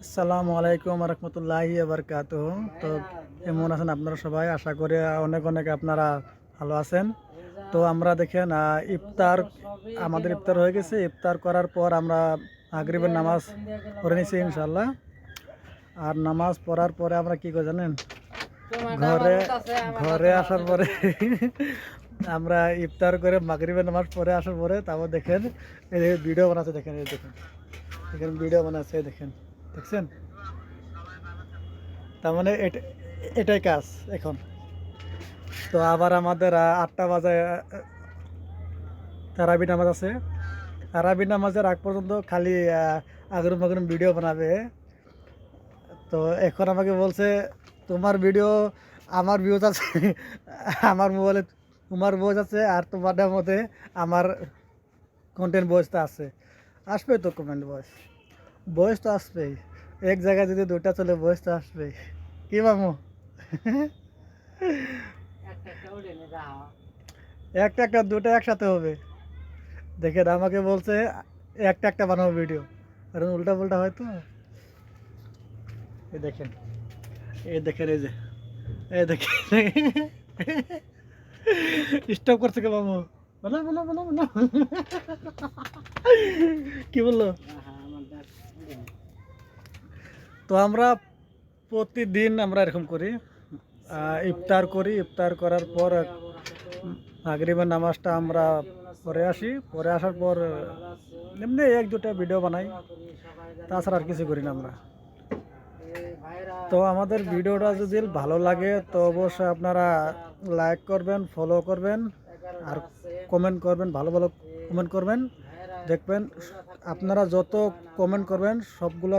আসসালামু আলাইকুম রহমতুল্লাহি বারকাতুহু। তো কেমন আছেন আপনারা সবাই? আশা করি অনেক অনেক আপনারা ভালো আছেন। তো আমরা দেখেন ইফতার আমাদের ইফতার হয়ে গেছে। ইফতার করার পর আমরা মাগরিবের নামাজ পড়ে নিয়েছি ইনশাল্লাহ। আর নামাজ পড়ার পরে আমরা কি করে জানেন, ঘরে ঘরে আসার পরে আমরা ইফতার করে মাগরিবের নামাজ পড়ে আসার পরে তারপর দেখেন এই যে ভিডিও বানাচ্ছে, দেখেন এই দেখেন এখানে ভিডিও বানাচ্ছে, দেখেন দেখছেন। তার মানে এটাই কাজ এখন। তো আবার আমাদের 8টা বাজে তারাবি নামাজ আছে। তারাবি নামাজের আগ পর্যন্ত খালি আগরম আগরম ভিডিও বানাবে। তো এখন আমাকে বলছে তোমার ভিডিও আমার ভিউজ আছে আমার মোবাইলে তোমার ভয়েস আছে, আর তোমার মধ্যে আমার কন্টেন্ট ভয়েসটা আছে। আসবে তো কমেন্ট ভয়েস, ভয়েস তো আসবেই। এক জায়গায় যদি দুটা চলে ভয়েস তো আসবেই। কি মামু? একটা একটা দুটো একসাথে হবে। দেখেন আমাকে বলছে একটা একটা বানাবো ভিডিও, কারণ উল্টা পুল্টা হয় তো। এই দেখেন, এই দেখেন, এই যে এই দেখেন স্টপ করছে কে মামু? বলো বলো বলো বলো কি বললো? তো আমরা প্রতিদিন আমরা এরকম করি, ইফতার করি। ইফতার করার পর মাগরিবের নামাজটা আমরা পরে আসি। পরে আসার পর এমনি এক দুটা ভিডিও বানাই, তাছাড়া আর কিছু করি না আমরা। তো আমাদের ভিডিওটা যদি ভালো লাগে তো অবশ্যই আপনারা লাইক করবেন, ফলো করবেন, আর কমেন্ট করবেন, ভালো ভালো কমেন্ট করবেন। দেখবেন আপনারা যত কমেন্ট করবেন সবগুলো